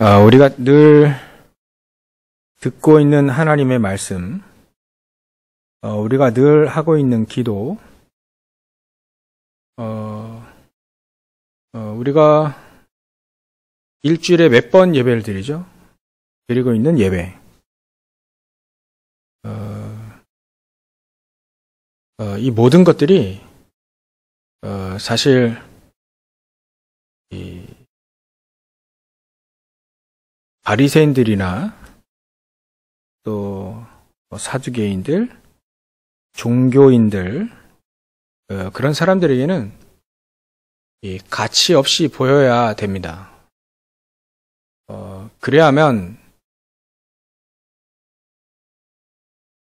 우리가 늘 듣고 있는 하나님의 말씀, 우리가 늘 하고 있는 기도, 우리가 일주일에 몇 번 예배를 드리죠? 드리고 있는 예배. 이 모든 것들이 사실 이 바리새인들이나 또 사두개인들, 종교인들, 그런 사람들에게는 이 가치 없이 보여야 됩니다. 그래야만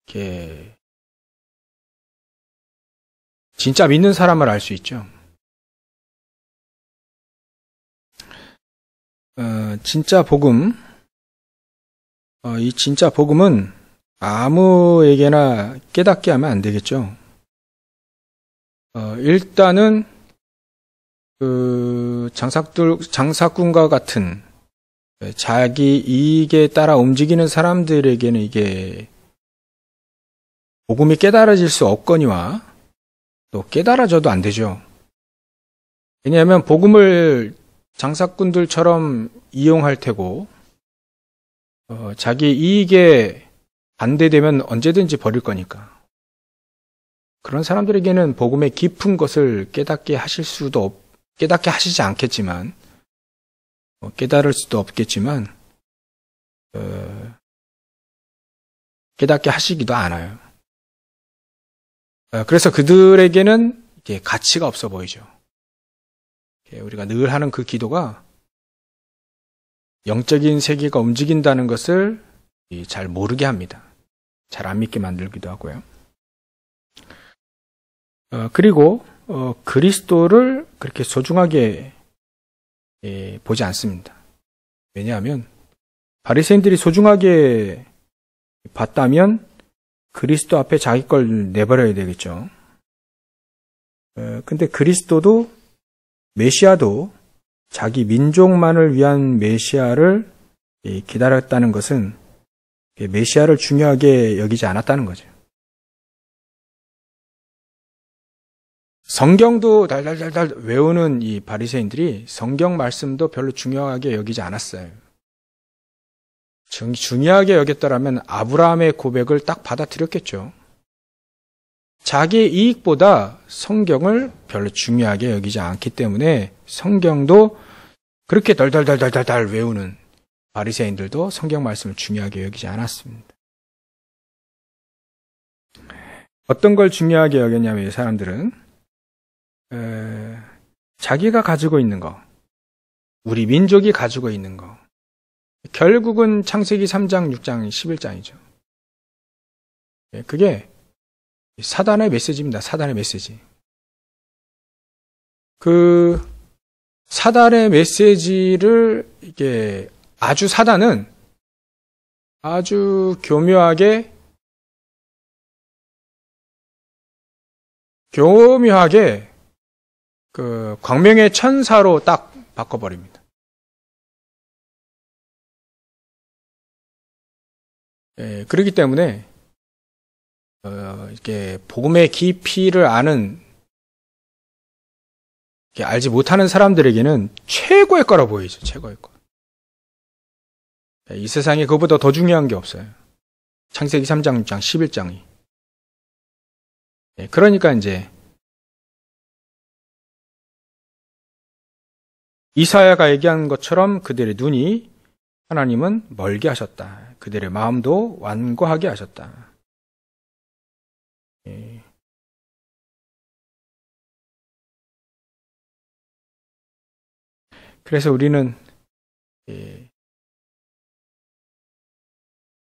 이렇게 진짜 믿는 사람을 알 수 있죠. 진짜 복음, 이 진짜 복음은 아무에게나 깨닫게 하면 안 되겠죠. 일단은 그 장사꾼과 같은 자기 이익에 따라 움직이는 사람들에게는 이게 복음이 깨달아질 수 없거니와 또 깨달아져도 안 되죠. 왜냐하면 복음을 장사꾼들처럼 이용할 테고 자기 이익에 반대되면 언제든지 버릴 거니까. 그런 사람들에게는 복음의 깊은 것을 깨닫게 하시지 않겠지만, 깨달을 수도 없겠지만, 깨닫게 하시기도 않아요. 그래서 그들에게는 이게 가치가 없어 보이죠. 우리가 늘 하는 그 기도가 영적인 세계가 움직인다는 것을 잘 모르게 합니다. 잘 안 믿게 만들기도 하고요. 그리고 그리스도를 그렇게 소중하게 보지 않습니다. 왜냐하면 바리새인들이 소중하게 봤다면 그리스도 앞에 자기 걸 내버려야 되겠죠. 근데 그리스도도 메시아도 자기 민족만을 위한 메시아를 기다렸다는 것은 메시아를 중요하게 여기지 않았다는 거죠. 성경도 달달달달 외우는 이 바리새인들이 성경 말씀도 별로 중요하게 여기지 않았어요. 중요하게 여겼더라면 아브라함의 고백을 딱 받아들였겠죠. 자기 이익보다 성경을 별로 중요하게 여기지 않기 때문에 성경도 그렇게 덜덜덜덜덜 외우는 바리새인들도 성경 말씀을 중요하게 여기지 않았습니다. 어떤 걸 중요하게 여겼냐면 이 사람들은 자기가 가지고 있는 거, 우리 민족이 가지고 있는 거, 결국은 창세기 3장, 6장, 11장이죠. 그게 사단의 메시지입니다. 사단의 메시지. 그 사단의 메시지를 이게 사단은 아주 교묘하게 그 광명의 천사로 딱 바꿔버립니다. 그렇기 때문에 이렇게 복음의 깊이를 알지 못하는 사람들에게는 최고의 거라 보이죠. 최고의 거. 이 세상에 그것보다 더 중요한 게 없어요. 창세기 3장, 6장, 11장이. 그러니까 이제 이사야가 얘기한 것처럼 그들의 눈이 하나님은 멀게 하셨다. 그들의 마음도 완고하게 하셨다. 그래서 우리는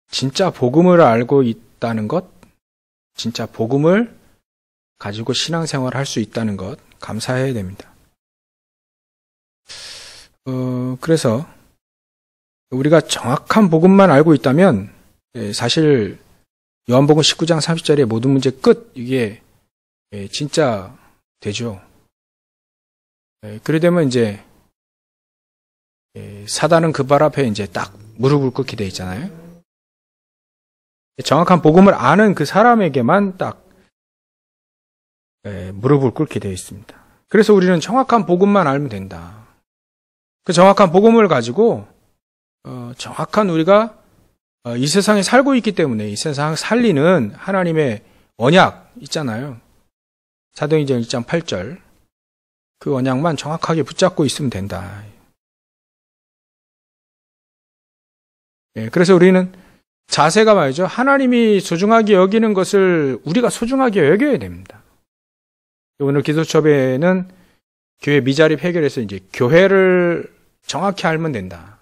진짜 복음을 알고 있다는 것, 진짜 복음을 가지고 신앙생활을 할 수 있다는 것 감사해야 됩니다. 그래서 우리가 정확한 복음만 알고 있다면 사실 요한복음 19장 30절의 모든 문제 끝, 이게 진짜 되죠. 그래 되면 이제 사단은 그 발 앞에 이제 딱 무릎을 꿇게 돼 있잖아요. 정확한 복음을 아는 그 사람에게만 딱 무릎을 꿇게 되어 있습니다. 그래서 우리는 정확한 복음만 알면 된다. 그 정확한 복음을 가지고 정확한 우리가 이 세상에 살고 있기 때문에 이 세상 살리는 하나님의 언약 있잖아요. 사도행전 1장 8절 그 언약만 정확하게 붙잡고 있으면 된다. 그래서 우리는 자세가 말이죠. 하나님이 소중하게 여기는 것을 우리가 소중하게 여겨야 됩니다. 오늘 기도첩에는 교회 미자립 해결해서 이제 교회를 정확히 알면 된다.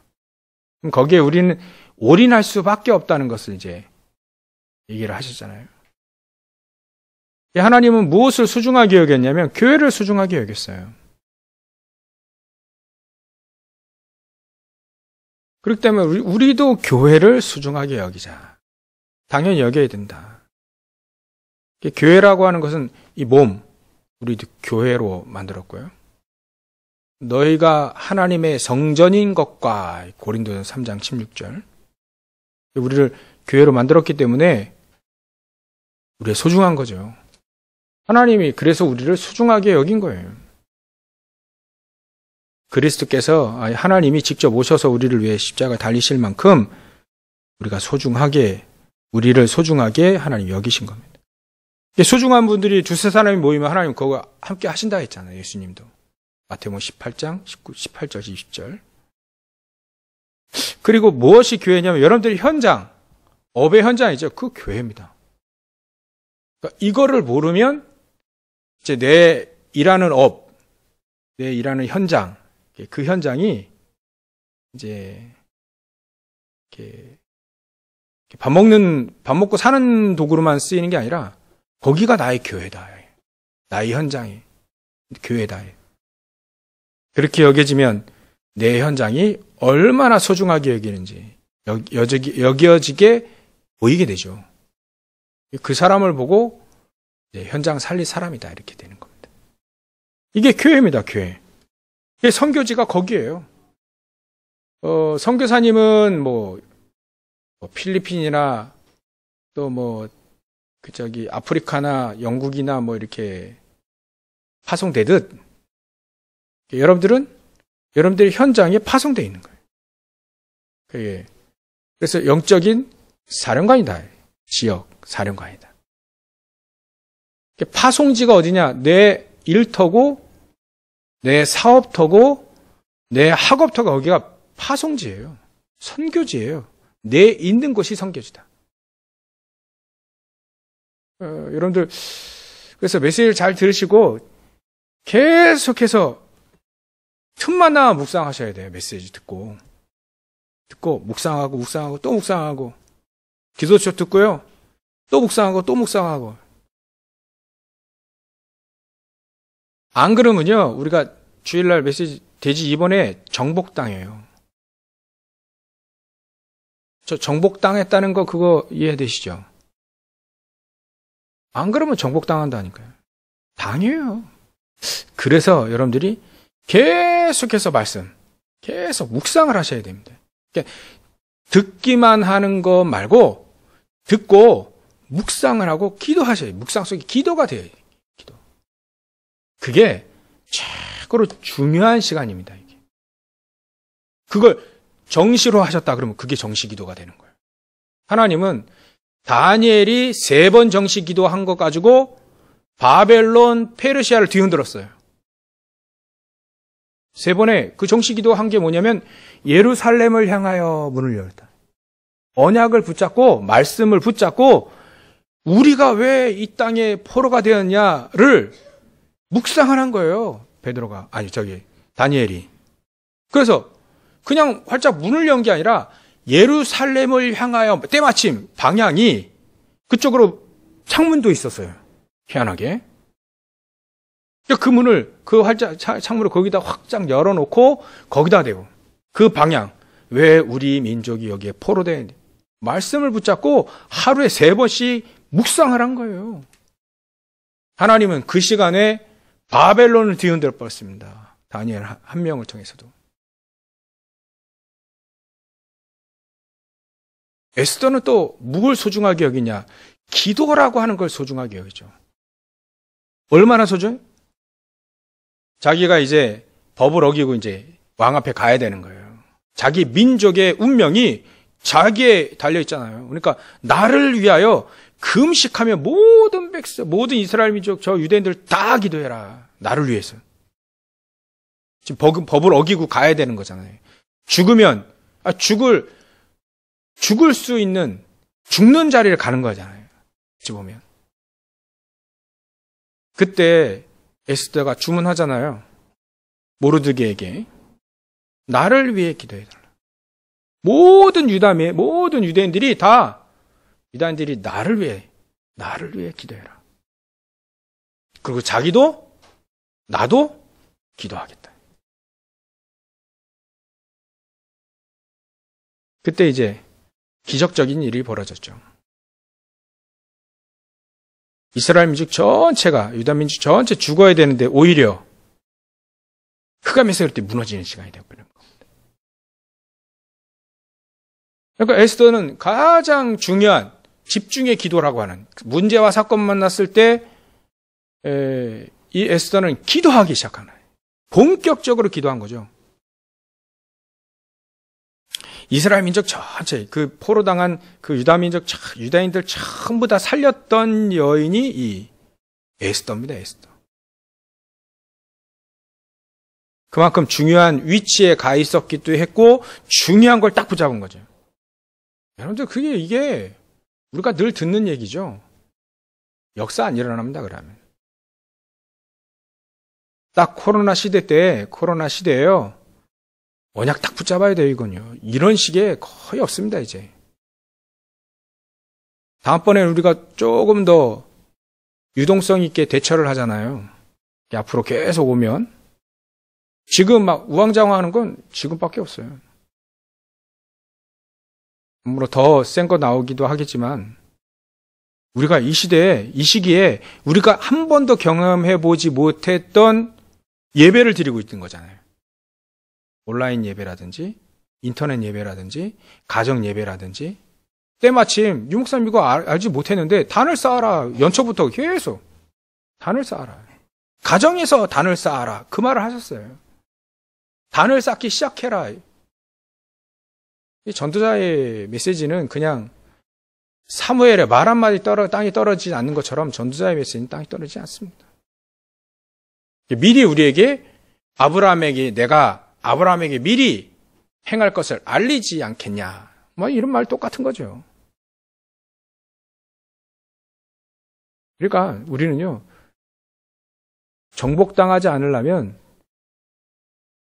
그럼 거기에 우리는 올인할 수밖에 없다는 것을 이제 얘기를 하셨잖아요. 하나님은 무엇을 소중하게 여겼냐면 교회를 소중하게 여겼어요. 그렇기 때문에 우리도 교회를 소중하게 여기자. 당연히 여겨야 된다. 교회라고 하는 것은 이 몸, 우리도 교회로 만들었고요. 너희가 하나님의 성전인 것과 고린도전서 3장 16절 우리를 교회로 만들었기 때문에 우리가 소중한 거죠. 하나님이 그래서 우리를 소중하게 여긴 거예요. 그리스도께서 하나님이 직접 오셔서 우리를 위해 십자가 달리실 만큼 우리를 소중하게 하나님 여기신 겁니다. 소중한 분들이 두세 사람이 모이면 하나님 그거 함께 하신다 했잖아요. 예수님도. 마태복음 18장 18절 20절. 그리고 무엇이 교회냐면 여러분들이 현장, 업의 현장이죠. 그 교회입니다. 그러니까 이거를 모르면 이제 내 일하는 업, 내 일하는 현장, 그 현장이 이제 이렇게 밥 먹고 사는 도구로만 쓰이는 게 아니라 거기가 나의 교회다. 나의 현장이 교회다. 그렇게 여겨지면 내 현장이 얼마나 소중하게 여기는지 여겨지게 보이게 되죠. 그 사람을 보고 현장 살릴 사람이다 이렇게 되는 겁니다. 이게 교회입니다. 교회. 이게 선교지가 거기예요. 선교사님은 필리핀이나 또 아프리카나 영국이나 이렇게 파송되듯 여러분들의 현장에 파송되어 있는 거예요. 그래서 영적인 사령관이다. 지역 사령관이다. 파송지가 어디냐? 내 일터고, 내 사업터고, 내 학업터가 거기가 파송지예요. 선교지예요. 내 있는 곳이 선교지다. 여러분들, 그래서 메시지를 잘 들으시고, 계속해서 틈만 나면 묵상하셔야 돼요. 메시지 듣고, 묵상하고, 또 묵상하고, 기도처 듣고요. 또 묵상하고. 안 그러면요, 우리가 주일날 메시지 돼지 이번에 정복당해요. 저 정복당했다는 거 그거 이해되시죠? 안 그러면 정복당한다니까요. 당해요. 그래서 여러분들이 계속해서 계속 묵상을 하셔야 됩니다. 그러니까 듣기만 하는 거 말고 듣고 묵상을 하고 기도하셔야 돼요. 묵상 속에 기도가 돼요. 기도. 그게 최고로 중요한 시간입니다. 이게. 그걸 정시로 하셨다 그러면 그게 정시 기도가 되는 거예요. 하나님은 다니엘이 3번 정시 기도한 것 가지고 바벨론, 페르시아를 뒤흔들었어요. 3번에 그 정시 기도한 게 뭐냐면 예루살렘을 향하여 문을 열었다. 언약을 붙잡고 말씀을 붙잡고 우리가 왜 이 땅에 포로가 되었냐를 묵상을 한 거예요. 다니엘이. 그래서 그냥 활짝 문을 연 게 아니라 예루살렘을 향하여 때마침 방향이 그쪽으로 창문도 있었어요. 희한하게. 그 문을 창문을 거기다 확장 열어놓고 거기다 대고 그 방향 왜 우리 민족이 여기에 포로된 말씀을 붙잡고 하루에 3번씩 묵상을 한 거예요. 하나님은 그 시간에 바벨론을 뒤흔들어 버렸습니다. 다니엘 한 명을 통해서도. 에스더는 또 뭘 소중하게 여기냐? 기도라고 하는 걸 소중하게 여기죠. 얼마나 소중해? 자기가 이제 법을 어기고 이제 왕 앞에 가야 되는 거예요. 자기 민족의 운명이 자기에 달려 있잖아요. 그러니까 나를 위하여 금식하며 모든 백성, 모든 이스라엘 민족, 저 유대인들 다 기도해라. 나를 위해서. 지금 법을 어기고 가야 되는 거잖아요. 죽으면 죽을 수 있는 죽는 자리를 가는 거잖아요. 어찌 보면. 그때 에스더가 주문하잖아요. 모르드게에게 나를 위해 기도해달라. 모든 유대인들이 나를 위해 기도해라. 그리고 자기도 나도 기도하겠다. 그때 이제 기적적인 일이 벌어졌죠. 이스라엘 민족 전체가, 유다 민족 전체 죽어야 되는데 오히려 흑암에서 그때 무너지는 시간이 되어버리는 겁니다. 그러니까 에스더는 가장 중요한 집중의 기도라고 하는 문제와 사건 만났을 때 이 에스더는 기도하기 시작하는 거예요. 본격적으로 기도한 거죠. 이스라엘 민족 전체, 그 포로당한 그 유다인들 전부 다 살렸던 여인이 이 에스더입니다, 에스더. 그만큼 중요한 위치에 가 있었기도 했고, 중요한 걸 딱 붙잡은 거죠. 여러분들, 이게 우리가 늘 듣는 얘기죠. 역사 안 일어납니다, 그러면. 딱 코로나 시대에요. 언약 딱 붙잡아야 돼요, 이건요. 이런 식의 거의 없습니다, 이제. 다음번에는 우리가 조금 더 유동성 있게 대처를 하잖아요. 앞으로 계속 오면. 지금 막 우왕좌왕하는 건 지금밖에 없어요. 물론 더 센 거 나오기도 하겠지만, 우리가 이 시기에 우리가 한 번도 경험해보지 못했던 예배를 드리고 있는 거잖아요. 온라인 예배라든지 인터넷 예배라든지 가정 예배라든지 때마침 유목사님 이거 알지 못했는데 단을 쌓아라. 연초부터 계속 단을 쌓아라. 가정에서 단을 쌓아라. 그 말을 하셨어요. 단을 쌓기 시작해라. 이 전도자의 메시지는 그냥 사무엘의 말 한마디 땅에 떨어지지 않는 것처럼 전도자의 메시지는 땅에 떨어지지 않습니다. 미리 우리에게 내가 아브라함에게 미리 행할 것을 알리지 않겠냐. 뭐 이런 말 똑같은 거죠. 그러니까 우리는요, 정복당하지 않으려면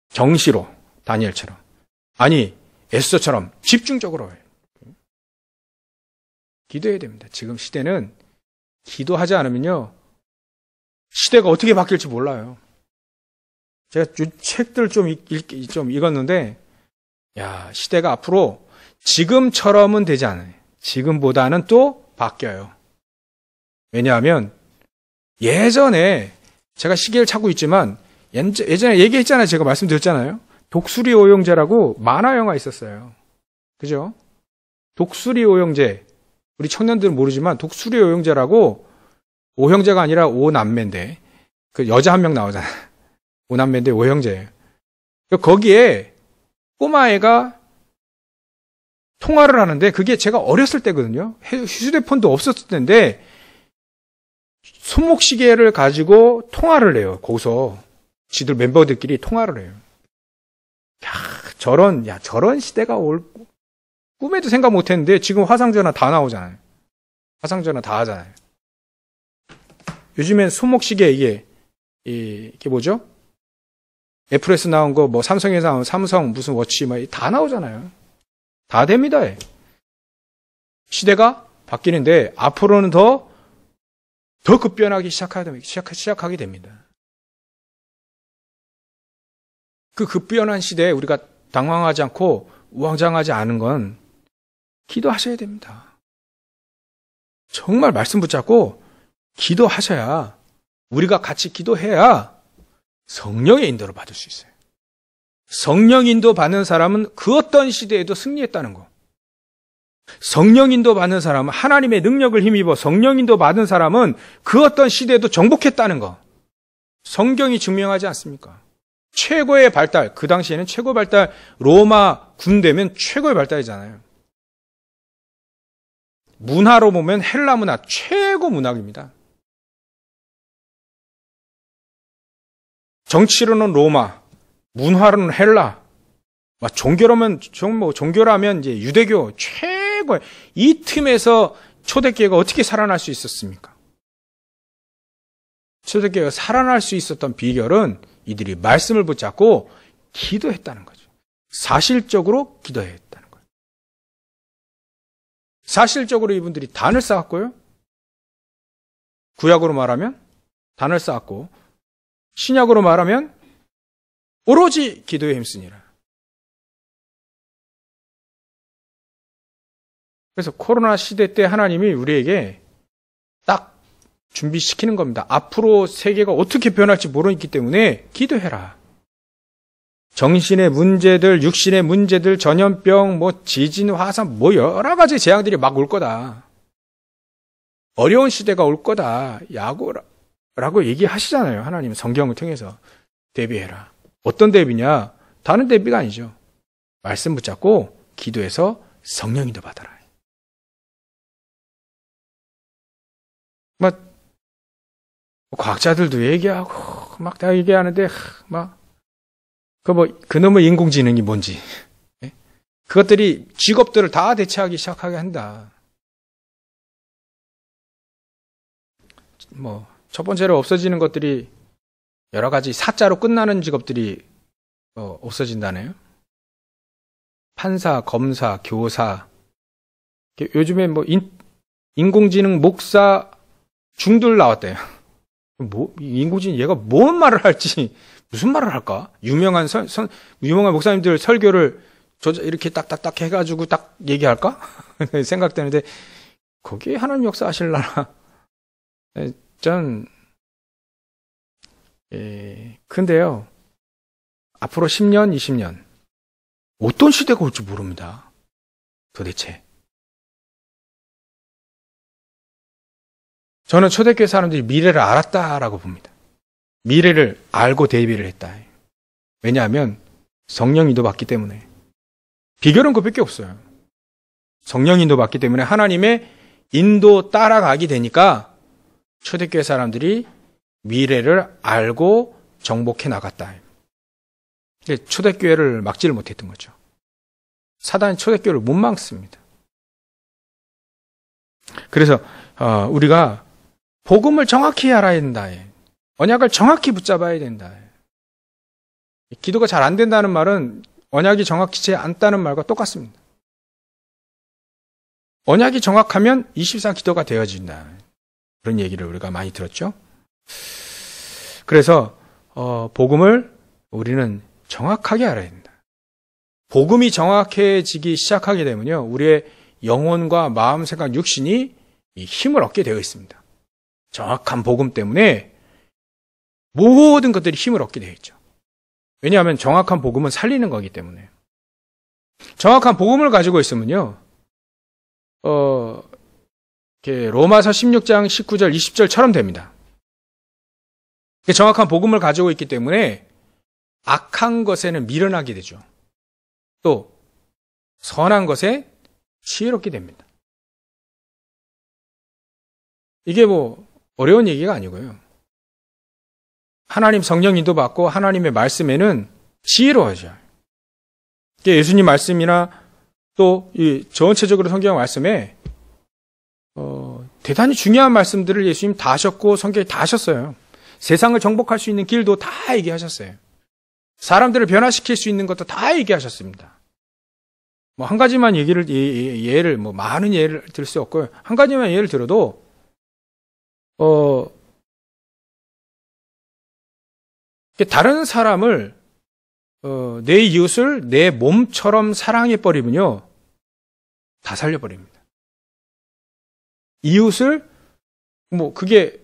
정시로, 다니엘처럼, 아니 에스더처럼 집중적으로 기도해야 됩니다. 지금 시대는 기도하지 않으면요, 시대가 어떻게 바뀔지 몰라요. 제가 책들 좀 읽었는데, 시대가 앞으로 지금처럼은 되지 않아요. 지금보다는 또 바뀌어요. 왜냐하면 예전에 제가 시계를 찾고 있지만 예전에 얘기했잖아요. 제가 말씀드렸잖아요. 독수리 오영재라고 만화 영화 있었어요. 그죠? 독수리 오영재. 우리 청년들은 모르지만 독수리 오영재라고, 오형제가 아니라 오남매인데 그 여자 한 명 나오잖아요. 오남매인데 오형제예요. 거기에 꼬마애가 통화를 하는데, 그게 제가 어렸을 때거든요. 휴대폰도 없었을 때인데 손목시계를 가지고 통화를 해요. 거기서 지들 멤버들끼리 통화를 해요. 저런 시대가 꿈에도 생각 못했는데 지금 화상전화 다 나오잖아요. 화상전화 다 하잖아요. 요즘엔 손목시계 이게 뭐죠? 애플에서 나온 거, 뭐 삼성에서 나온 삼성 무슨 워치 다 나오잖아요. 다 됩니다. 시대가 바뀌는데 앞으로는 더 급변하기 시작하게 됩니다. 그 급변한 시대에 우리가 당황하지 않고 우왕좌왕하지 않은 건 기도하셔야 됩니다. 정말 말씀 붙잡고 기도하셔야, 우리가 같이 기도해야 성령의 인도를 받을 수 있어요. 성령 인도 받는 사람은 그 어떤 시대에도 승리했다는 거. 성령 인도 받는 사람은, 하나님의 능력을 힘입어 성령 인도 받은 사람은 그 어떤 시대에도 정복했다는 거. 성경이 증명하지 않습니까? 최고의 발달, 그 당시에는 최고 발달, 로마 군대면 최고의 발달이잖아요. 문화로 보면 헬라 문화, 최고 문학입니다. 정치로는 로마, 문화로는 헬라, 종교라면 이제 유대교, 최고의, 이 틈에서 초대교회가 어떻게 살아날 수 있었습니까? 초대교회가 살아날 수 있었던 비결은 이들이 말씀을 붙잡고 기도했다는 거죠. 사실적으로 기도했다는 거예요. 사실적으로 이분들이 단을 쌓았고요. 구약으로 말하면 단을 쌓았고, 신약으로 말하면 오로지 기도에 힘쓰니라. 그래서 코로나 시대 때 하나님이 우리에게 딱 준비시키는 겁니다. 앞으로 세계가 어떻게 변할지 모르기 때문에 기도해라. 정신의 문제들, 육신의 문제들, 전염병, 지진, 화산, 여러 가지 재앙들이 막 올 거다. 어려운 시대가 올 거다. 라고 얘기하시잖아요. 하나님은 성경을 통해서. 대비해라. 어떤 대비냐? 다른 대비가 아니죠. 말씀 붙잡고 기도해서 성령인도 받아라. 과학자들도 얘기하고 막 다 얘기하는데 그놈의 인공지능이 뭔지, 그것들이 직업들을 다 대체하기 시작하게 한다. 첫 번째로 없어지는 것들이 여러 가지 사자로 끝나는 직업들이 없어진다네요. 판사, 검사, 교사. 요즘에 인공지능 목사 중들 나왔대요. 인공지능 얘가 뭔 말을 할지, 무슨 말을 할까? 유명한 목사님들 설교를 이렇게 딱딱딱 해가지고 딱 얘기할까? 생각되는데, 거기에 하나님 역사 하실라나? 근데요, 앞으로 10년, 20년, 어떤 시대가 올지 모릅니다. 도대체. 저는 초대교회 사람들이 미래를 알았다라고 봅니다. 미래를 알고 대비를 했다. 왜냐하면 성령 인도 받기 때문에. 비결은 그밖에 없어요. 성령 인도 받기 때문에 하나님의 인도 따라가게 되니까 초대교회 사람들이 미래를 알고 정복해 나갔다. 초대교회를 막지를 못했던 거죠. 사단이 초대교회를 못 막습니다. 그래서 우리가 복음을 정확히 알아야 된다. 언약을 정확히 붙잡아야 된다. 기도가 잘 안 된다는 말은 언약이 정확치 않다는 말과 똑같습니다. 언약이 정확하면 24 기도가 되어진다. 그런 얘기를 우리가 많이 들었죠. 그래서 복음을 우리는 정확하게 알아야 된다. 복음이 정확해지기 시작하게 되면요, 우리의 영혼과 마음, 생각, 육신이 힘을 얻게 되어 있습니다. 정확한 복음 때문에 모든 것들이 힘을 얻게 되어 있죠. 왜냐하면 정확한 복음은 살리는 거기 때문에. 정확한 복음을 가지고 있으면요, 로마서 16장 19절 20절처럼 됩니다. 정확한 복음을 가지고 있기 때문에 악한 것에는 미련하게 되죠. 또 선한 것에 지혜롭게 됩니다. 이게 어려운 얘기가 아니고요. 하나님 성령 인도 받고 하나님의 말씀에는 지혜로워져요. 예수님 말씀이나 또 전체적으로 성경 말씀에 대단히 중요한 말씀들을 예수님 다 하셨고 성경에 다 하셨어요. 세상을 정복할 수 있는 길도 다 얘기하셨어요. 사람들을 변화시킬 수 있는 것도 다 얘기하셨습니다. 한 가지만 예를 많은 예를 들 수 없고요. 한 가지만 예를 들어도 다른 사람을 내 이웃을 내 몸처럼 사랑해 버리면요, 다 살려버립니다. 이웃을 그게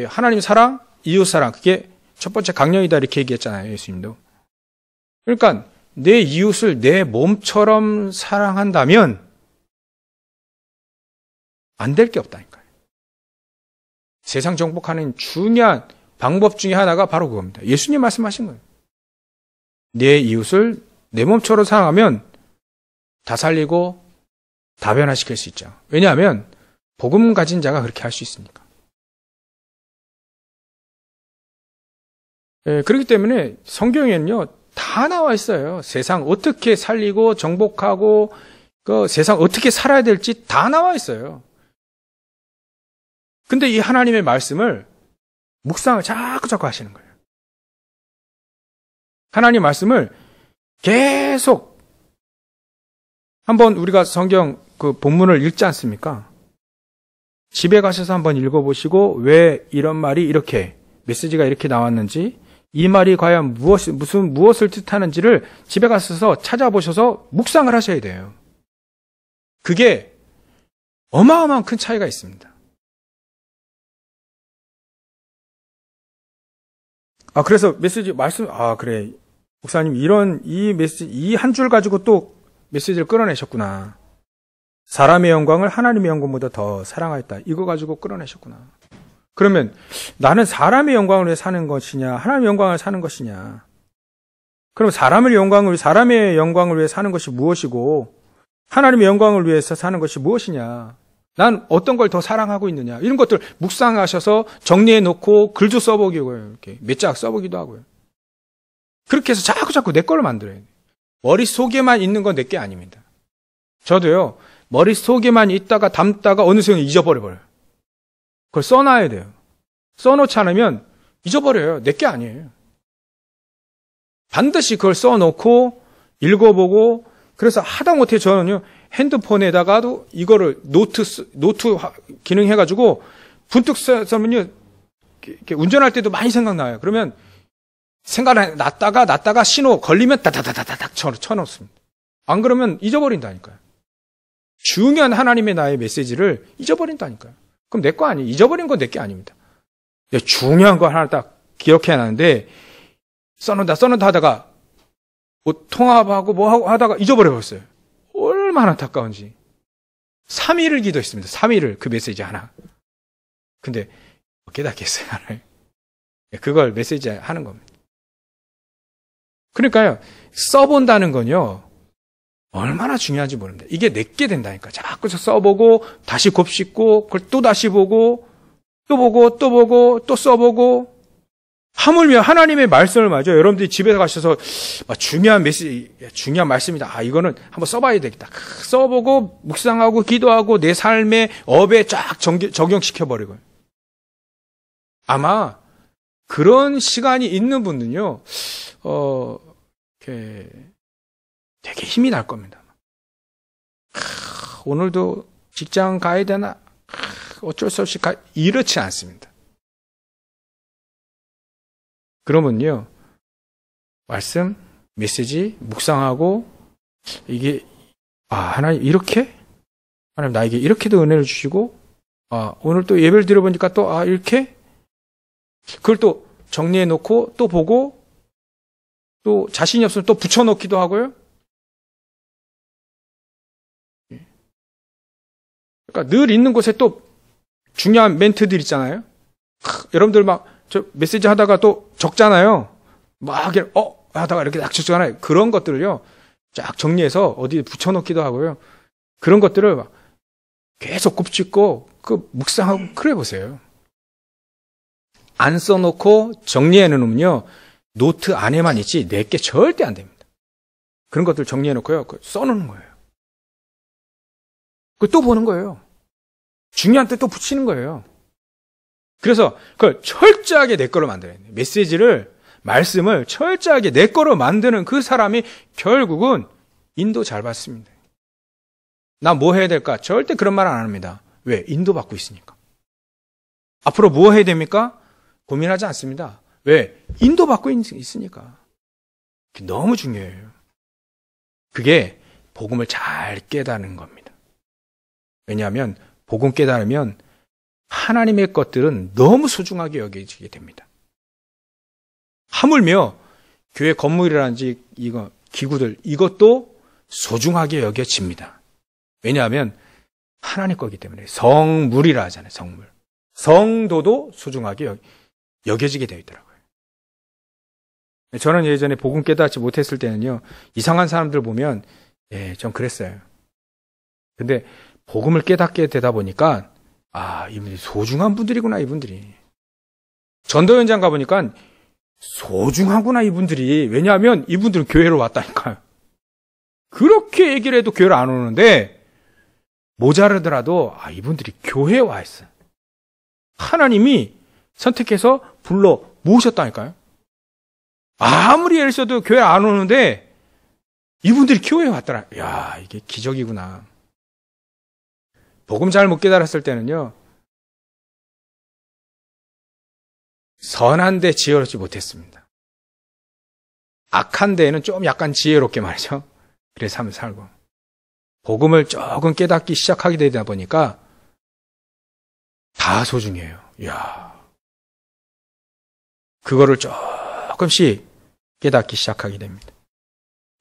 하나님 사랑, 이웃 사랑, 그게 첫 번째 강령이다 이렇게 얘기했잖아요, 예수님도. 그러니까 내 이웃을 내 몸처럼 사랑한다면 안 될 게 없다니까요. 세상 정복하는 중요한 방법 중에 하나가 바로 그겁니다. 예수님 말씀하신 거예요. 내 이웃을 내 몸처럼 사랑하면 다 살리고 다 변화시킬 수 있죠. 왜냐하면 복음 가진 자가 그렇게 할 수 있으니까. 그렇기 때문에 성경에는요, 다 나와 있어요. 세상 어떻게 살리고 정복하고 그 세상 어떻게 살아야 될지 다 나와 있어요. 근데 이 하나님의 말씀을 묵상을 자꾸 하시는 거예요. 하나님 말씀을 계속 한번 우리가 성경 그 본문을 읽지 않습니까? 집에 가셔서 한번 읽어보시고 왜 이런 말이 이렇게 메시지가 이렇게 나왔는지 이 말이 과연 무엇을 뜻하는지를 집에 가셔서 찾아보셔서 묵상을 하셔야 돼요. 그게 어마어마한 큰 차이가 있습니다. 그래서 메시지 말씀, 그래. 목사님, 이 메시지, 이 한 줄 가지고 또 메시지를 끌어내셨구나. 사람의 영광을 하나님의 영광보다 더 사랑하였다. 이거 가지고 끌어내셨구나. 그러면 나는 사람의 영광을 위해 사는 것이냐, 하나님의 영광을 사는 것이냐. 그럼 사람의 영광을 위해 사는 것이 무엇이고, 하나님의 영광을 위해서 사는 것이 무엇이냐. 난 어떤 걸 더 사랑하고 있느냐. 이런 것들 묵상하셔서 정리해 놓고 글도 써보기고, 이렇게 몇 장 써보기도 하고요. 그렇게 해서 자꾸 내 걸로 만들어야 돼요. 머릿속에만 있는 건 내 게 아닙니다. 저도요, 머릿속에만 있다가 담다가 어느 순간 잊어버려요. 그걸 써놔야 돼요. 써놓지 않으면 잊어버려요. 내 게 아니에요. 반드시 그걸 써놓고 읽어보고, 그래서 하다못해 저는요, 핸드폰에다가도 이거를 노트 기능 해가지고 분뚝 써면요, 이렇게 운전할 때도 많이 생각나요. 그러면 놨다가 신호 걸리면 다다다다닥 쳐놓습니다. 안 그러면 잊어버린다니까요. 중요한 하나님의 나의 메시지를 잊어버린다니까요. 그럼 내 거 아니에요. 잊어버린 건 내 게 아닙니다. 중요한 거 하나 딱 기억해놨는데 써놓다 하다가 뭐 통화하고 뭐하고 하다가 잊어버려버렸어요. 얼마나 안타까운지. 3일을 기도했습니다. 3일을 그 메시지 하나. 근데 깨닫겠어요. 그걸 메시지 하는 겁니다. 그러니까요. 써본다는 건요. 얼마나 중요한지 모릅니다. 이게 내게 된다니까. 자꾸 써보고 다시 곱씹고 그걸 또 다시 보고 또 보고 또 써보고 하물며 하나님의 말씀을 말이죠. 여러분들이 집에 가셔서 중요한 메시지, 중요한 말씀이다. 이거는 한번 써봐야 되겠다. 써보고 묵상하고 기도하고 내 삶의 업에 쫙 적용시켜버리고요. 아마 그런 시간이 있는 분은요, 되게 힘이 날 겁니다. 오늘도 직장 가야 되나? 어쩔 수 없이 이렇지 않습니다. 그러면요, 말씀, 메시지, 묵상하고, 이게, 하나님, 이렇게? 하나님, 나에게 이렇게도 은혜를 주시고, 오늘 또 예배를 드려보니까 또, 이렇게? 그걸 또 정리해 놓고, 또 보고, 또 자신이 없으면 또 붙여놓기도 하고요. 그러니까 늘 있는 곳에 또 중요한 멘트들 있잖아요. 여러분들 저 메시지 하다가 또 적잖아요. 하다가 이렇게 딱 적잖아요. 그런 것들을요, 쫙 정리해서 어디에 붙여놓기도 하고요. 그런 것들을 계속 곱씹고, 묵상하고, 그래 보세요. 안 써놓고 정리해 놓으면요, 노트 안에만 있지, 내게 절대 안 됩니다. 그런 것들 정리해 놓고요, 써놓는 거예요. 또 보는 거예요. 중요한 때 또 붙이는 거예요. 그래서 그걸 철저하게 내 거로 만들어야 돼요. 메시지를, 말씀을 철저하게 내 거로 만드는 그 사람이 결국은 인도 잘 받습니다. 나 뭐 해야 될까? 절대 그런 말 안 합니다. 왜? 인도 받고 있으니까. 앞으로 뭐 해야 됩니까? 고민하지 않습니다. 왜? 인도 받고 있으니까. 너무 중요해요. 그게 복음을 잘 깨닫는 겁니다. 왜냐하면 복음 깨달으면 하나님의 것들은 너무 소중하게 여겨지게 됩니다. 하물며 교회 건물이라든지 기구들, 이것도 소중하게 여겨집니다. 왜냐하면 하나님 거기 때문에 성물이라 하잖아요. 성물. 성도도 소중하게 여겨지게 되어 있더라고요. 저는 예전에 복음 깨닫지 못했을 때는요, 이상한 사람들 보면 좀 그랬어요. 근데 복음을 깨닫게 되다 보니까 이분들이 소중한 분들이구나, 이분들이. 전도 현장 가보니까 소중하구나, 이분들이. 왜냐하면 이분들은 교회로 왔다니까요. 그렇게 얘기를 해도 교회를 안 오는데 모자르더라도 이분들이 교회에 와 있어요. 하나님이 선택해서 불러 모으셨다니까요. 아무리 애를 써도 교회 안 오는데 이분들이 교회에 왔더라. 야, 이게 기적이구나. 복음 잘 못 깨달았을 때는요, 선한 데 지혜롭지 못했습니다. 악한 데에는 좀 약간 지혜롭게 말이죠. 그래서 삶을 살고. 복음을 조금 깨닫기 시작하게 되다 보니까 다 소중해요. 이야. 그거를 조금씩 깨닫기 시작하게 됩니다.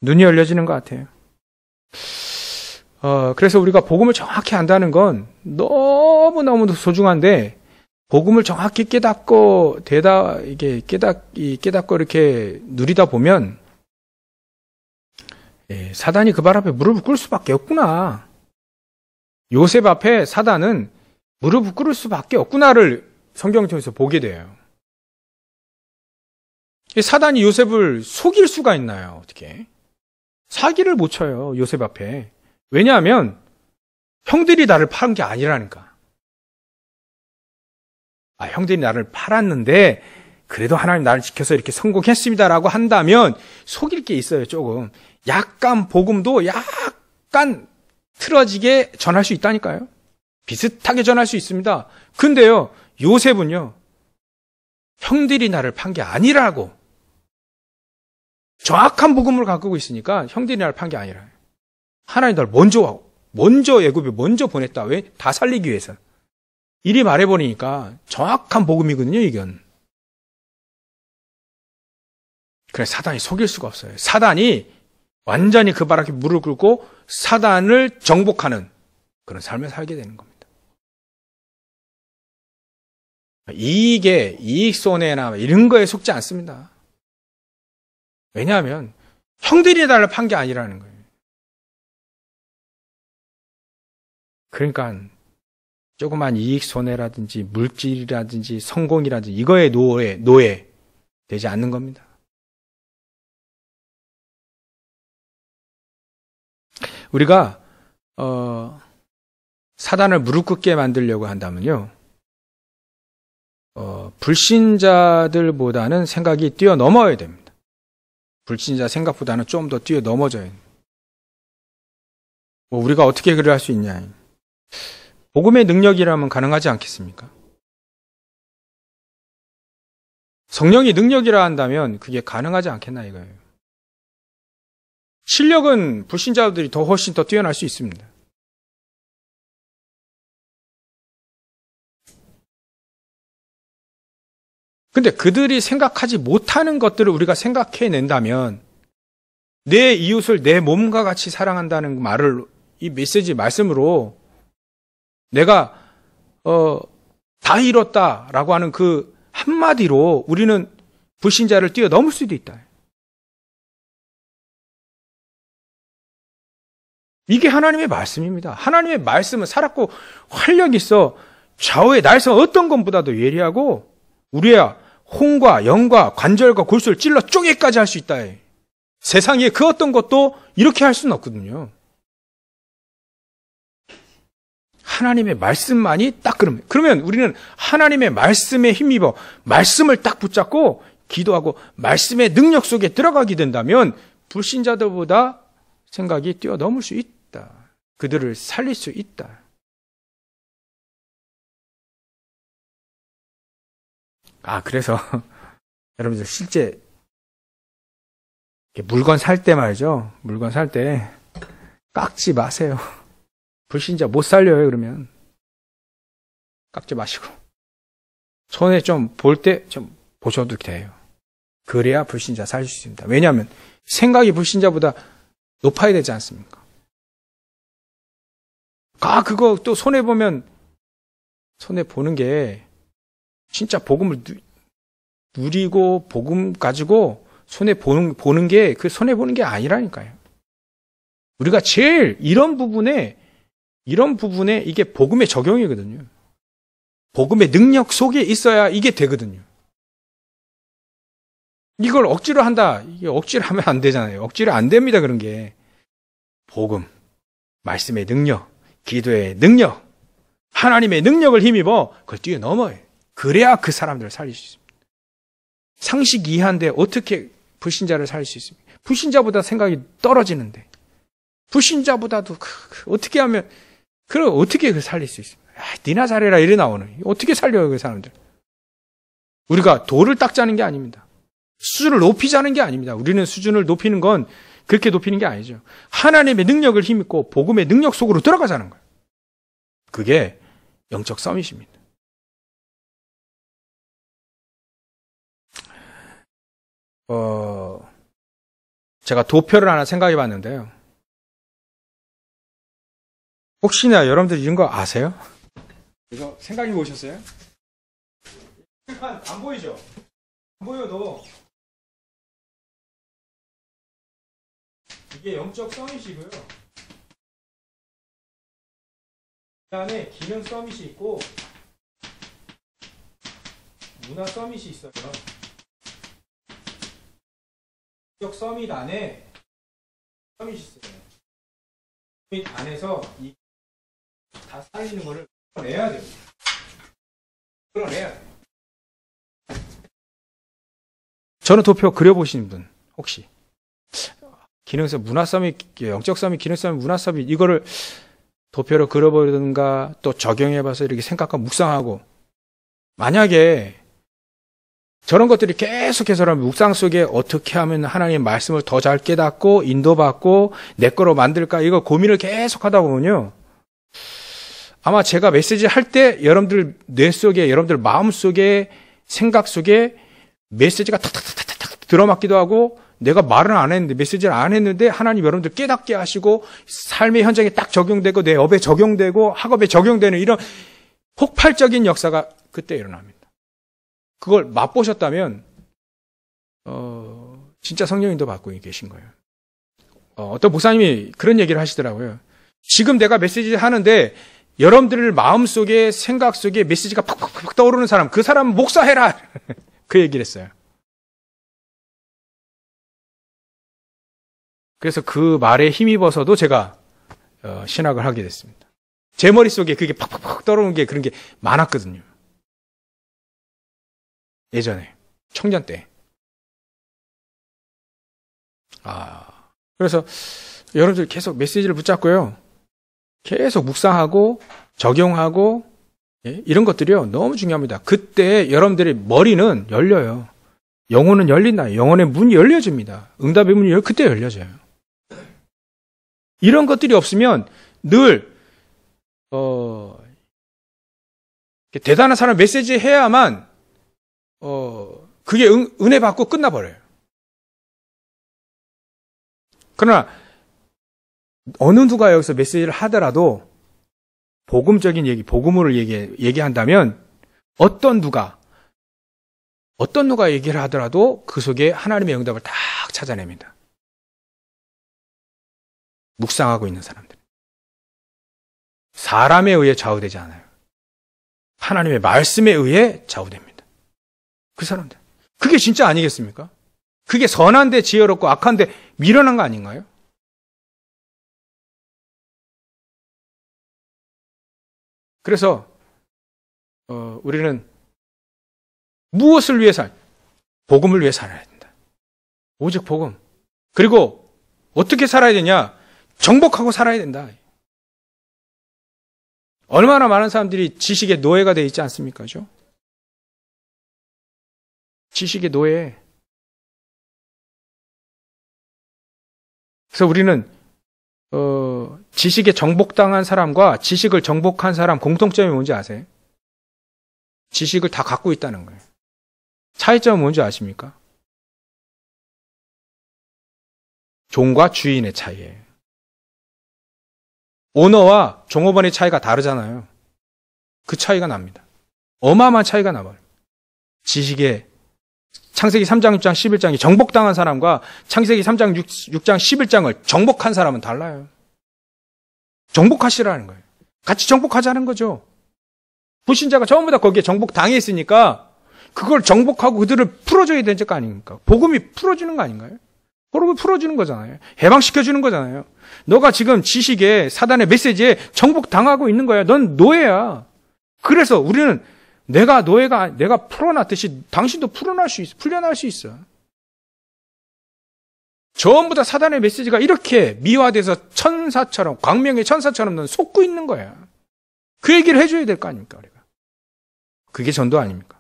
눈이 열려지는 것 같아요. 그래서 우리가 복음을 정확히 안다는 건 너무너무 소중한데, 복음을 정확히 깨닫고 깨닫고 이렇게 누리다 보면, 사단이 그 발 앞에 무릎을 꿇을 수밖에 없구나. 요셉 앞에 사단은 무릎을 꿇을 수밖에 없구나를 성경을 통해서 보게 돼요. 사단이 요셉을 속일 수가 있나요? 어떻게? 사기를 못 쳐요, 요셉 앞에. 왜냐하면 형들이 나를 팔은 게 아니라니까. 형들이 나를 팔았는데 그래도 하나님 나를 지켜서 이렇게 성공했습니다라고 한다면 속일 게 있어요, 조금. 약간 복음도 약간 틀어지게 전할 수 있다니까요. 비슷하게 전할 수 있습니다. 근데요, 요셉은요, 형들이 나를 판 게 아니라고. 정확한 복음을 갖고 있으니까 형들이 나를 판 게 아니라. 하나님 날 먼저 애굽에 먼저 보냈다. 왜? 다 살리기 위해서. 이리 말해버리니까 정확한 복음이거든요, 이건. 그래서 사단이 속일 수가 없어요. 사단이 완전히 그 발 앞에 무릎 꿇고 사단을 정복하는 그런 삶을 살게 되는 겁니다. 이익에, 이익손해나 이런 거에 속지 않습니다. 왜냐하면 형들이 나를 판 게 아니라는 거예요. 그러니까 조그만 이익손해라든지 물질이라든지 성공이라든지 이거에 노예 되지 않는 겁니다. 우리가 사단을 무릎 꿇게 만들려고 한다면요, 불신자들보다는 생각이 뛰어넘어야 됩니다. 불신자 생각보다는 좀 더 뛰어넘어져야 됩니다. 우리가 어떻게 그를 할 수 있냐. 복음의 능력이라면 가능하지 않겠습니까? 성령이 능력이라 한다면 그게 가능하지 않겠나 이거예요. 실력은 불신자들이 훨씬 더 뛰어날 수 있습니다. 근데 그들이 생각하지 못하는 것들을 우리가 생각해낸다면, 내 이웃을 내 몸과 같이 사랑한다는 말을, 이 메시지 말씀으로 내가 다 잃었다라고 하는 그 한마디로 우리는 불신자를 뛰어넘을 수도 있다. 이게 하나님의 말씀입니다. 하나님의 말씀은 살았고 활력이 있어 좌우의 날성 어떤 것보다도 예리하고 우리야 혼과 영과 관절과 골수를 찔러 쪼개까지 할 수 있다. 세상에 그 어떤 것도 이렇게 할 수는 없거든요. 하나님의 말씀만이 딱 그러면 우리는 하나님의 말씀에 힘입어 말씀을 딱 붙잡고 기도하고 말씀의 능력 속에 들어가게 된다면 불신자들보다 생각이 뛰어넘을 수 있다. 그들을 살릴 수 있다. 그래서 여러분들 실제 물건 살 때 말이죠. 물건 살 때 깎지 마세요. 불신자 못 살려요, 그러면. 깎지 마시고. 손에 좀 볼 때 좀 보셔도 돼요. 그래야 불신자 살릴 수 있습니다. 왜냐하면 생각이 불신자보다 높아야 되지 않습니까? 그거 또 손해보면, 손해보는 게, 진짜 복음을 누리고, 복음 가지고, 손해보는 게, 그 손해보는 게 아니라니까요. 우리가 제일 이런 부분에 이게 복음의 적용이거든요. 복음의 능력 속에 있어야 이게 되거든요. 이걸 억지로 한다. 이게 억지로 하면 안 되잖아요. 억지로 안 됩니다, 그런 게. 복음, 말씀의 능력, 기도의 능력, 하나님의 능력을 힘입어 그걸 뛰어넘어요. 그래야 그 사람들을 살릴 수 있습니다. 상식 이하인데 어떻게 불신자를 살릴 수 있습니까? 불신자보다 생각이 떨어지는데. 불신자보다도 어떻게 하면 그걸 어떻게 살릴 수 있습니까? 니나 잘해라 이래 나오는. 어떻게 살려요, 그 사람들? 우리가 도를 닦자는 게 아닙니다. 수준을 높이자는 게 아닙니다. 우리는 수준을 높이는 건 그렇게 높이는 게 아니죠. 하나님의 능력을 힘입고 복음의 능력 속으로 들어가자는 거예요. 그게 영적 서밋입니다. 제가 도표를 하나 생각해 봤는데요. 혹시나 여러분들 이런 거 아세요? 이거 생각해 보셨어요? 안 보이죠? 안 보여도 이게 영적 서밋이고요. 그 다음에 기능 서밋이 있고 문화 서밋이 있어요. 영적 서밋 안에 서밋이 있어요. 서밋 안에서 다 쌓이는 거를 끌어내야 돼요. 끌어내야 돼요. 저는 도표 그려보신 분 혹시 기능서 문화 서밋, 영적 서밋, 기능 서밋, 문화 서밋 이거를 도표로 그려보든가 또 적용해봐서 이렇게 생각하고 묵상하고 만약에 저런 것들이 계속해서 묵상 속에 어떻게 하면 하나님의 말씀을 더 잘 깨닫고 인도받고 내 거로 만들까 이거 고민을 계속 하다 보면요. 아마 제가 메시지 할 때 여러분들 뇌 속에 여러분들 마음 속에 생각 속에 메시지가 탁탁탁탁탁 들어맞기도 하고 내가 말은 안 했는데 메시지를 안 했는데 하나님 여러분들 깨닫게 하시고 삶의 현장에 딱 적용되고 내 업에 적용되고 학업에 적용되는 이런 폭발적인 역사가 그때 일어납니다. 그걸 맛보셨다면 진짜 성령님도 받고 계신 거예요. 어떤 목사님이 그런 얘기를 하시더라고요. 지금 내가 메시지 하는데 여러분들 마음속에 생각 속에 메시지가 팍팍팍 떠오르는 사람 그 사람 목사해라. 그 얘기를 했어요. 그래서 그 말에 힘입어서도 제가 신학을 하게 됐습니다. 제 머릿속에 그게 팍팍팍 떠오르는 게 그런 게 많았거든요. 예전에 청년 때. 그래서 여러분들 계속 메시지를 붙잡고요. 계속 묵상하고 적용하고 이런 것들이요. 너무 중요합니다. 그때 여러분들의 머리는 열려요. 영혼은 열린다. 영혼의 문이 열려집니다. 응답의 문이 그때 열려져요. 이런 것들이 없으면 늘 대단한 사람 메시지 해야만 그게 은혜 받고 끝나버려요. 그러나 어느 누가 여기서 메시지를 하더라도 복음적인 얘기, 복음을 얘기한다면 어떤 누가 얘기를 하더라도 그 속에 하나님의 응답을 딱 찾아냅니다. 묵상하고 있는 사람들. 사람에 의해 좌우되지 않아요. 하나님의 말씀에 의해 좌우됩니다. 그 사람들. 그게 진짜 아니겠습니까? 그게 선한데 지혜롭고 악한데 미련한 거 아닌가요? 그래서 우리는 무엇을 위해 복음을 위해 살아야 된다. 오직 복음. 그리고 어떻게 살아야 되냐? 정복하고 살아야 된다. 얼마나 많은 사람들이 지식의 노예가 되어 있지 않습니까? 그죠? 지식의 노예. 그래서 우리는 지식에 정복당한 사람과 지식을 정복한 사람 공통점이 뭔지 아세요? 지식을 다 갖고 있다는 거예요. 차이점은 뭔지 아십니까? 종과 주인의 차이예요. 오너와 종업원의 차이가 다르잖아요. 그 차이가 납니다. 어마어마한 차이가 나버려요. 지식에 창세기 3장 6장 11장이 정복당한 사람과 창세기 3장 6장 11장을 정복한 사람은 달라요. 정복하시라는 거예요. 같이 정복하자는 거죠. 불신자가 전부 다 거기에 정복당해 있으니까 그걸 정복하고 그들을 풀어줘야 되는 거 아닙니까? 복음이 풀어주는 거 아닌가요? 복음이 풀어주는 거잖아요. 해방시켜주는 거잖아요. 너가 지금 지식에 사단의 메시지에 정복당하고 있는 거야. 넌 노예야. 그래서 우리는 내가 풀어놨듯이 당신도 풀려날 수 있어. 전부 다 사단의 메시지가 이렇게 미화돼서 천사처럼, 광명의 천사처럼 넌 속고 있는 거야. 그 얘기를 해줘야 될 거 아닙니까, 우리가. 그게 전도 아닙니까?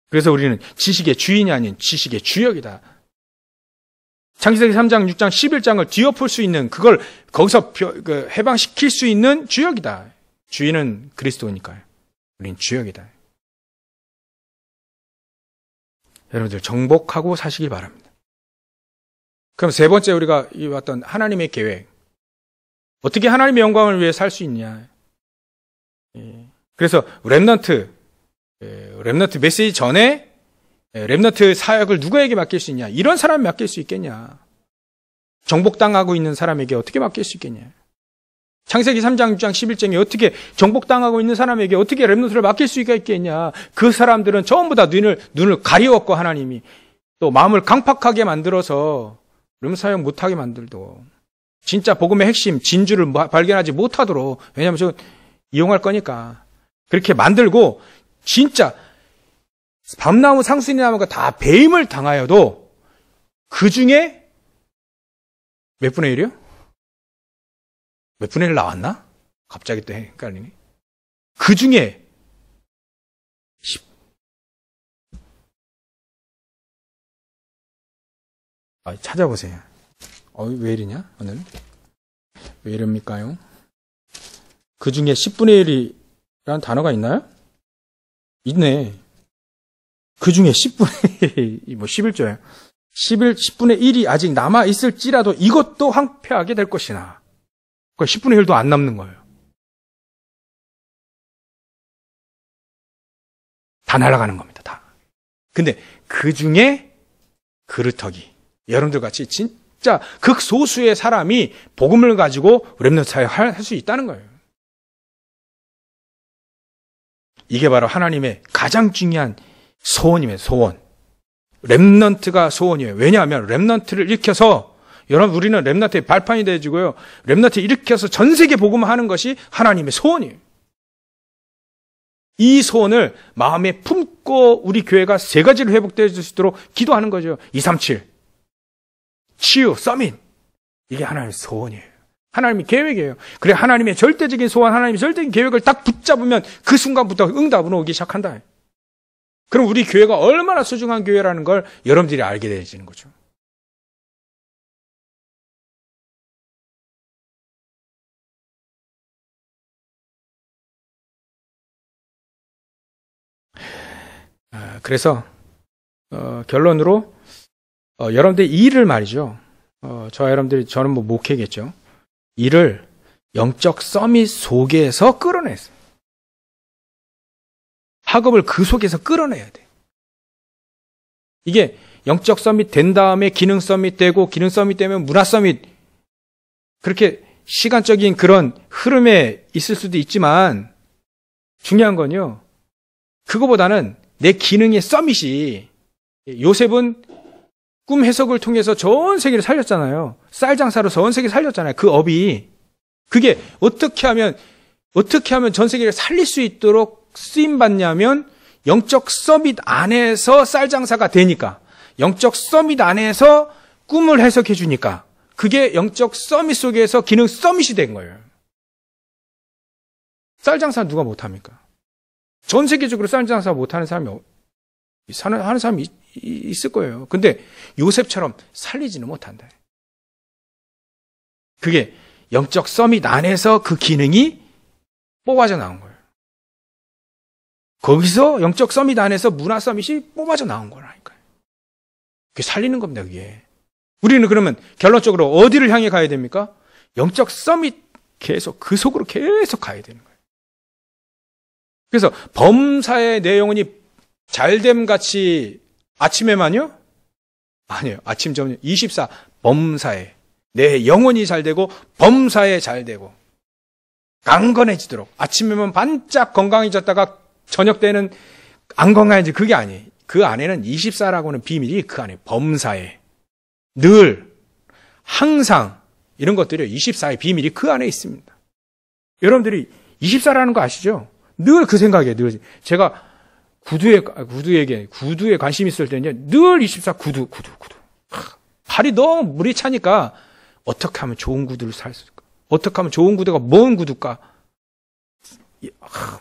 그래서 우리는 지식의 주인이 아닌 지식의 주역이다. 창세기 3장, 6장, 11장을 뒤엎을 수 있는, 그걸 거기서 해방시킬 수 있는 주역이다. 주인은 그리스도니까요. 우린 주역이다. 여러분들 정복하고 사시길 바랍니다. 그럼 세 번째 우리가 봤던 하나님의 계획. 어떻게 하나님의 영광을 위해 살 수 있냐. 그래서 렘넌트 메시지 전에 렘넌트 사역을 누구에게 맡길 수 있냐. 이런 사람이 맡길 수 있겠냐. 정복당하고 있는 사람에게 어떻게 맡길 수 있겠냐. 창세기 3장, 6장, 11장에 어떻게 정복당하고 있는 사람에게 어떻게 렘넌트를 맡길 수가 있겠냐. 그 사람들은 전부 다 눈을 가리웠고 하나님이 또 마음을 강팍하게 만들어서 렘넌트 사역 못하게 만들고 진짜 복음의 핵심 진주를 발견하지 못하도록, 왜냐하면 저 이용할 거니까 그렇게 만들고 진짜 밤나무 상수리나무가 다 배임을 당하여도 그 중에 몇 분의 1이요? 몇 분의 1 나왔나? 갑자기 또 헷갈리네. 그 중에 10. 찾아보세요. 왜 이러냐, 오늘? 왜 이럽니까요? 그 중에 10분의 1이라는 단어가 있나요? 있네. 그 중에 10분의 1, 11조예요. 10분의 1이 아직 남아있을지라도 이것도 황폐하게 될 것이나. 그 10분의 1도 안 남는 거예요. 다 날아가는 겁니다, 다. 근데 그 중에 그루터기, 여러분들 같이 진짜 극소수의 사람이 복음을 가지고 렘넌트 사역할 수 있다는 거예요. 이게 바로 하나님의 가장 중요한 소원이에요, 소원. 렘넌트가 소원이에요. 왜냐하면 렘넌트를 일으켜서, 여러분, 우리는 렘넌트의 발판이 되어지고요. 렘넌트 일으켜서 전 세계 복음을 하는 것이 하나님의 소원이에요. 이 소원을 마음에 품고 우리 교회가 세 가지로 회복될 수 있도록 기도하는 거죠. 237. 치유, 서밋. 이게 하나님의 소원이에요. 하나님의 계획이에요. 그래, 하나님의 절대적인 소원, 하나님의 절대적인 계획을 딱 붙잡으면 그 순간부터 응답은 오기 시작한다. 그럼 우리 교회가 얼마나 소중한 교회라는 걸 여러분들이 알게 되어지는 거죠. 그래서 결론으로 여러분들 이 일을 말이죠. 저는 목회겠죠. 이를 영적 서밋 속에서 끌어냈어요. 학업을 그 속에서 끌어내야 돼. 이게 영적 서밋 된 다음에 기능 서밋 되고, 기능 서밋 되면 문화 서밋, 그렇게 시간적인 그런 흐름에 있을 수도 있지만 중요한 건요, 그거보다는 내 기능의 서밋이, 요셉은 꿈 해석을 통해서 전 세계를 살렸잖아요. 쌀 장사로 전 세계를 살렸잖아요. 그 업이. 그게 어떻게 하면 전 세계를 살릴 수 있도록 쓰임받냐면 영적 서밋 안에서 쌀 장사가 되니까, 영적 서밋 안에서 꿈을 해석해 주니까, 그게 영적 서밋 속에서 기능 서밋이 된 거예요. 쌀 장사 누가 못합니까? 전 세계적으로 쌀 장사 못하는 사람이 하는 사람이 있을 거예요. 근데 요셉처럼 살리지는 못한다. 그게 영적 서밋 안에서 그 기능이 뽑아져 나온 거예요. 거기서 영적 서밋 안에서 문화 서밋이 뽑아져 나온 거라니까요. 그게 살리는 겁니다, 그게. 우리는 그러면 결론적으로 어디를 향해 가야 됩니까? 영적 서밋 계속 그 속으로 계속 가야 되는 거예요. 그래서 범사의 내 영혼이 잘됨 같이 아침에만요? 아니에요. 아침 저녁 24 범사에 내 영혼이 잘되고 범사에 잘되고 강건해지도록 아침에만 반짝 건강해졌다가 저녁 때는 안 건강해지 그게 아니에요. 그 안에는 24라고 하는 비밀이 그 안에 범사에 늘 항상 이런 것들이 24의 비밀이 그 안에 있습니다. 여러분들이 24라는 거 아시죠? 늘 그 생각이에요. 늘 제가 구두에 관심 있을 때는요. 늘 24 구두. 발이 너무 물이 차니까 어떻게 하면 좋은 구두를 살 수 있을까? 어떻게 하면 좋은 구두가 뭔 구두일까?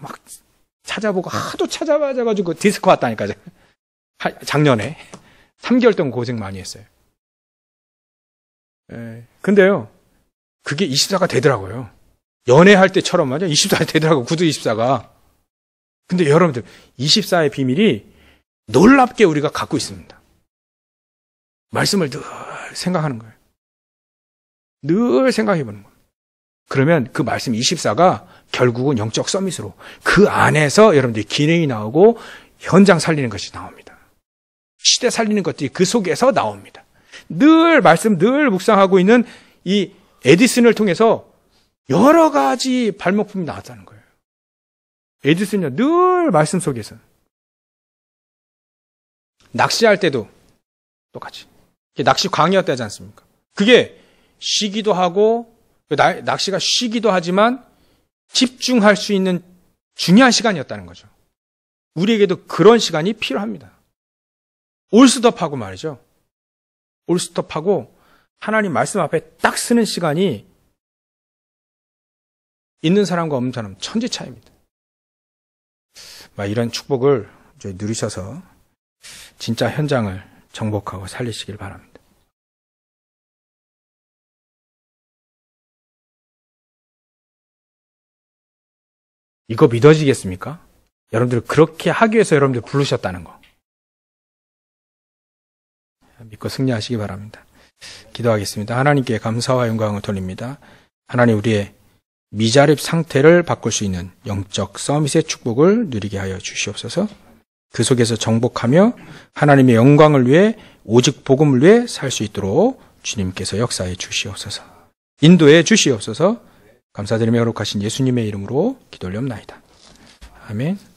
막 찾아보고 하도 찾아봐가지고 디스코 왔다니까. 작년에 3개월 동안 고생 많이 했어요. 근데요. 그게 24가 되더라고요. 연애할 때처럼 말이야. 24가 되더라고. 구두 24가. 근데 여러분들 24의 비밀이 놀랍게 우리가 갖고 있습니다. 말씀을 늘 생각하는 거예요. 늘 생각해보는 거예요. 그러면 그 말씀 24가 결국은 영적 서밋으로 그 안에서 여러분들이 기능이 나오고 현장 살리는 것이 나옵니다. 시대 살리는 것들이 그 속에서 나옵니다. 늘 말씀 늘 묵상하고 있는 이 에디슨을 통해서 여러 가지 발목품이 나왔다는 거예요. 에디슨은요 늘 말씀 속에서 낚시할 때도 똑같이 낚시 광이었다지 않습니까? 그게 쉬기도 하고 낚시가 쉬기도 하지만 집중할 수 있는 중요한 시간이었다는 거죠. 우리에게도 그런 시간이 필요합니다. 올스톱하고 말이죠. 올스톱하고 하나님 말씀 앞에 딱 쓰는 시간이 있는 사람과 없는 사람 천지 차이입니다. 이런 축복을 누리셔서 진짜 현장을 정복하고 살리시길 바랍니다. 이거 믿어지겠습니까? 여러분들 그렇게 하기 위해서 여러분들 부르셨다는 거. 믿고 승리하시기 바랍니다. 기도하겠습니다. 하나님께 감사와 영광을 돌립니다. 하나님 우리의 미자립 상태를 바꿀 수 있는 영적 서밋의 축복을 누리게 하여 주시옵소서. 그 속에서 정복하며 하나님의 영광을 위해 오직 복음을 위해 살 수 있도록 주님께서 역사해 주시옵소서. 인도해 주시옵소서. 감사드리며 거룩하신 예수님의 이름으로 기도 올려옵나이다. 아멘.